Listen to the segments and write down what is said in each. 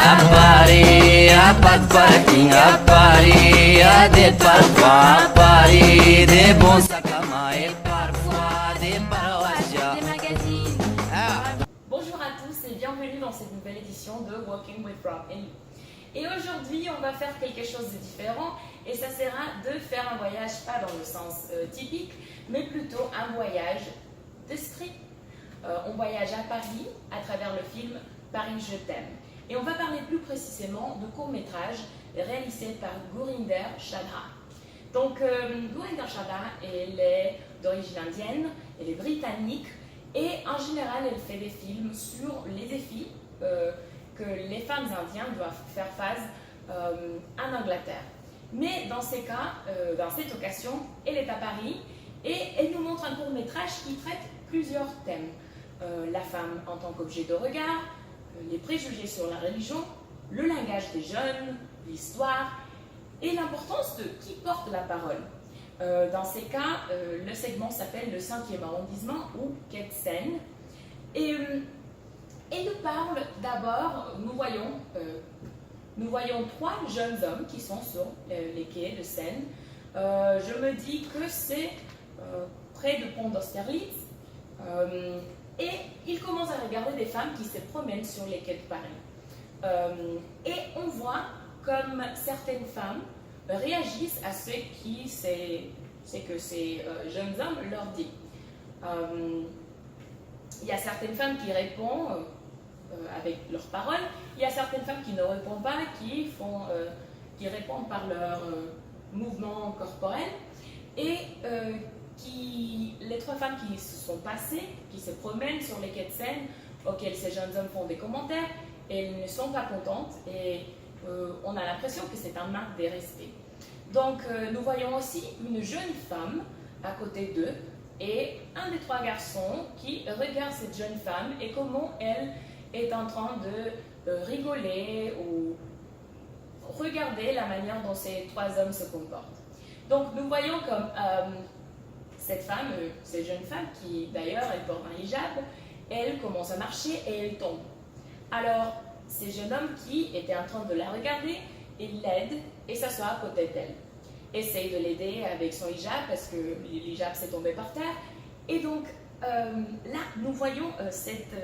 À Paris, à pas de parking, à Paris, à des parfums, à Paris, des bons sacs à main et parfois des paroissiens. Des magazines. Bonjour à tous et bienvenue dans cette nouvelle édition de Walking with Rob and Lou. Et aujourd'hui, on va faire quelque chose de différent et ça sera de faire un voyage, pas dans le sens typique, mais plutôt un voyage d'esprit. On voyage à Paris à travers le film Paris, je t'aime. Et on va parler plus précisément de court-métrage réalisé par Gurinder Chadha. Donc, Gurinder Chadha, elle est d'origine indienne, elle est britannique et en général, elle fait des films sur les défis que les femmes indiennes doivent faire face en Angleterre. Mais dans ces cas, dans cette occasion, elle est à Paris et elle nous montre un court-métrage qui traite plusieurs thèmes. La femme en tant qu'objet de regard, les préjugés sur la religion, le langage des jeunes, l'histoire et l'importance de qui porte la parole. Dans ces cas, le segment s'appelle le 5e arrondissement ou Quai de Seine. Et nous parle d'abord, nous voyons trois jeunes hommes qui sont sur les quais de Seine. Je me dis que c'est près de Pont d'Austerlitz. Et ils commencent à regarder des femmes qui se promènent sur les quais de Paris. Et on voit comme certaines femmes réagissent à ce que ces jeunes hommes leur disent. Il y a certaines femmes qui répondent avec leurs paroles, il y a certaines femmes qui ne répondent pas, qui répondent par leur mouvement corporel, et les trois femmes qui se sont passées, qui se promènent sur les quais de Seine, auxquelles ces jeunes hommes font des commentaires, elles ne sont pas contentes et on a l'impression que c'est un manque de respect. Donc nous voyons aussi une jeune femme à côté d'eux et un des trois garçons qui regarde cette jeune femme et comment elle est en train de rigoler ou regarder la manière dont ces trois hommes se comportent. Donc nous voyons comme cette femme, cette jeune femme qui d'ailleurs elle porte un hijab, elle commence à marcher et elle tombe. Alors ces jeunes hommes qui étaient en train de la regarder, ils l'aident et s'assoient à côté d'elle. Essayent de l'aider avec son hijab parce que l'hijab s'est tombé par terre. Et donc là nous voyons cette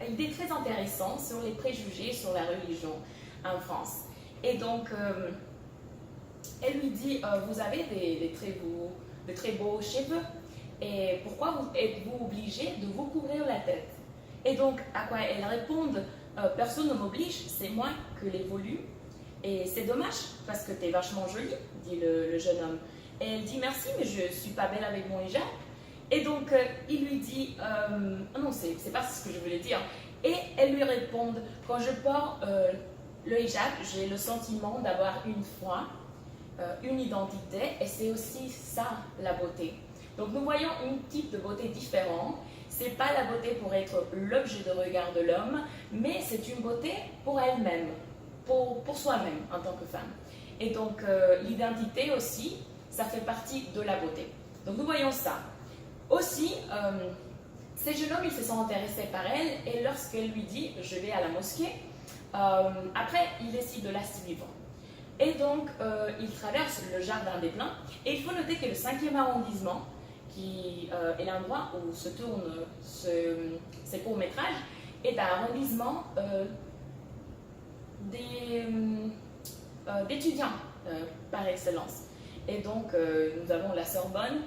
idée très intéressante sur les préjugés sur la religion en France. Et donc elle lui dit vous avez de très beaux cheveux et pourquoi êtes-vous obligé de vous couvrir la tête? Et donc à quoi elle répond personne ne m'oblige, c'est moi que l'ai voulu et c'est dommage parce que t'es vachement jolie, dit le jeune homme. Et elle dit merci mais je suis pas belle avec mon hijab. Et donc il lui dit non c'est pas ce que je voulais dire. Et elle lui répond quand je porte le hijab j'ai le sentiment d'avoir une foi, une identité et c'est aussi ça la beauté. Donc nous voyons un type de beauté différent. C'est pas la beauté pour être l'objet de regard de l'homme, mais c'est une beauté pour elle-même, pour soi-même en tant que femme. Et donc l'identité aussi, ça fait partie de la beauté. Donc nous voyons ça. Aussi, ces jeunes hommes, ils se sont intéressés par elle et lorsqu'elle lui dit « je vais à la mosquée », après, il décide de la suivre. Et donc, il traverse le jardin des Plains et il faut noter que le 5e arrondissement, qui est l'endroit où se tournent ces courts-métrages, est un arrondissement d'étudiants par excellence. Et donc, nous avons la Sorbonne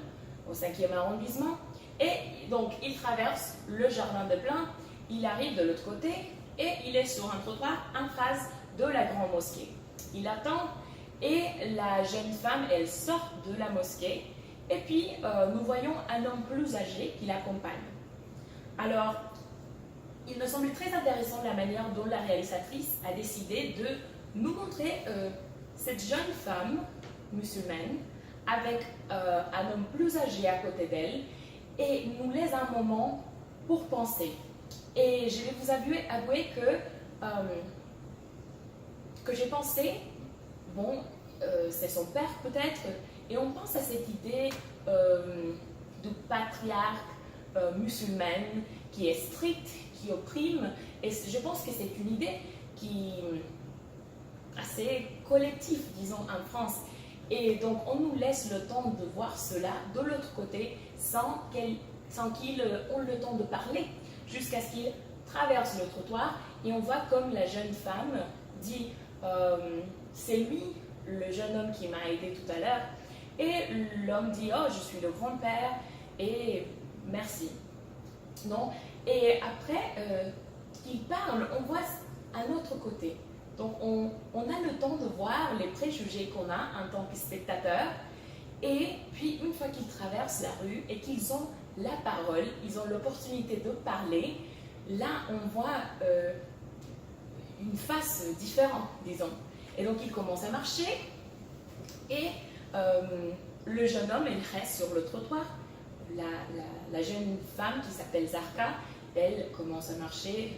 au 5e arrondissement. Et donc, il traverse le jardin des Plains, il arrive de l'autre côté et il est sur un trottoir en face de la grande mosquée. Il attend et la jeune femme, elle sort de la mosquée. Et puis, nous voyons un homme plus âgé qui l'accompagne. Alors, il me semble très intéressant la manière dont la réalisatrice a décidé de nous montrer cette jeune femme musulmane avec un homme plus âgé à côté d'elle et nous laisse un moment pour penser. Et je vais vous avouer que j'ai pensé, bon, c'est son père peut-être, et on pense à cette idée de patriarche musulmane qui est stricte, qui opprime. Et je pense que c'est une idée qui est assez collective, disons, en France. Et donc, on nous laisse le temps de voir cela de l'autre côté sans qu'ils aient le temps de parler, jusqu'à ce qu'ils traversent le trottoir. Et on voit comme la jeune femme dit c'est lui, le jeune homme qui m'a aidé tout à l'heure. Et l'homme dit oh, je suis le grand-père et merci. Non? Et après qu'il parle, on voit un autre côté. Donc, on a le temps de voir les préjugés qu'on a en tant que spectateur. Et puis, une fois qu'ils traversent la rue et qu'ils ont la parole, ils ont l'opportunité de parler, là, on voit une face différente, disons. Et donc, ils commencent à marcher. Et le jeune homme, il reste sur le trottoir. La jeune femme qui s'appelle Zarka, elle commence à marcher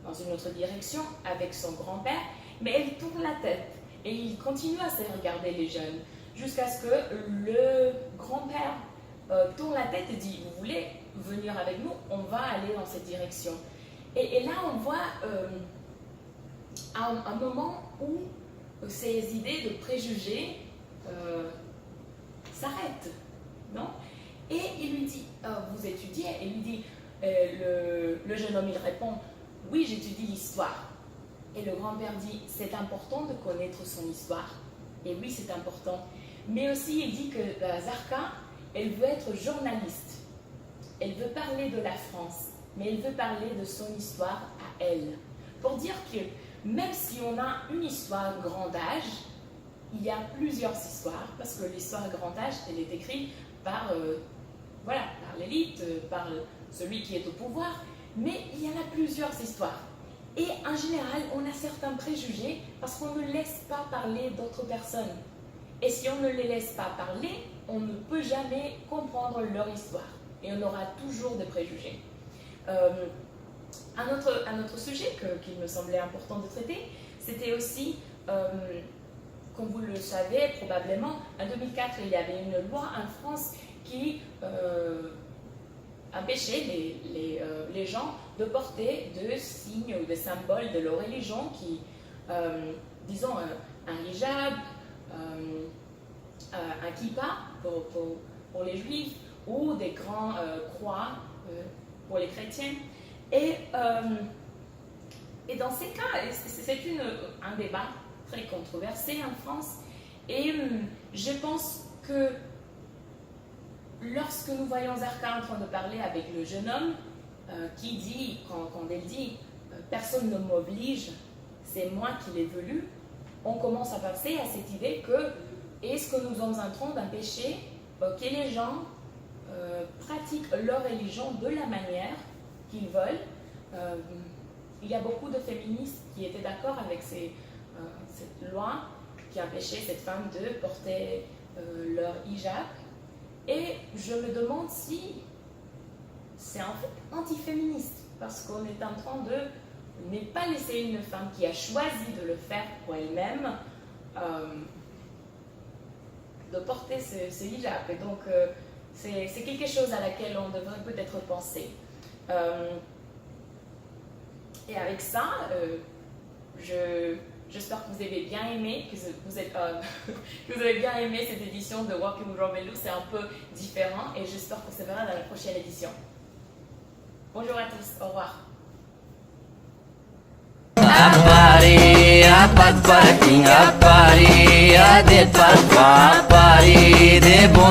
dans une autre direction avec son grand-père, mais elle tourne la tête et il continue à se regarder les jeunes jusqu'à ce que le grand-père tourne la tête et dit vous voulez venir avec nous, on va aller dans cette direction. Et là on voit un moment où ces idées de préjugés s'arrêtent, non? Et il lui dit vous étudiez? Et il lui dit le jeune homme il répond oui, j'étudie l'histoire. Et le grand-père dit, c'est important de connaître son histoire. Et oui, c'est important. Mais aussi, il dit que Zarka, elle veut être journaliste. Elle veut parler de la France, mais elle veut parler de son histoire à elle. Pour dire que même si on a une histoire grand âge, il y a plusieurs histoires, parce que l'histoire grand âge, elle est écrite par l'élite, par celui qui est au pouvoir. Mais il y en a plusieurs histoires. Et en général, on a certains préjugés parce qu'on ne laisse pas parler d'autres personnes. Et si on ne les laisse pas parler, on ne peut jamais comprendre leur histoire. Et on aura toujours des préjugés. Un autre sujet qu'il me semblait important de traiter, c'était aussi, comme vous le savez probablement, en 2004, il y avait une loi en France qui empêcher les gens de porter des signes ou des symboles de leur religion qui, disons, un hijab, un kippa pour les juifs ou des grands croix pour les chrétiens. Et dans ces cas, c'est un débat très controversé en France et je pense que lorsque nous voyons Zarka en train de parler avec le jeune homme, qui dit, quand elle dit « personne ne m'oblige, c'est moi qui l'ai voulu », on commence à penser à cette idée que est-ce que nous sommes en train d'empêcher que les gens pratiquent leur religion de la manière qu'ils veulent. Il y a beaucoup de féministes qui étaient d'accord avec cette loi qui empêchait cette femme de porter leur hijab. Et je me demande si c'est en fait antiféministe, parce qu'on est en train de ne pas laisser une femme qui a choisi de le faire pour elle-même de porter ce hijab. Et donc, c'est quelque chose à laquelle on devrait peut-être penser. Et avec ça, j'espère que vous avez bien aimé, que vous avez bien aimé cette édition de Walking with Robin Lou. C'est un peu différent et j'espère que ça verra dans la prochaine édition. Bonjour à tous, au revoir. A pari, a det parfum, a pari, de bon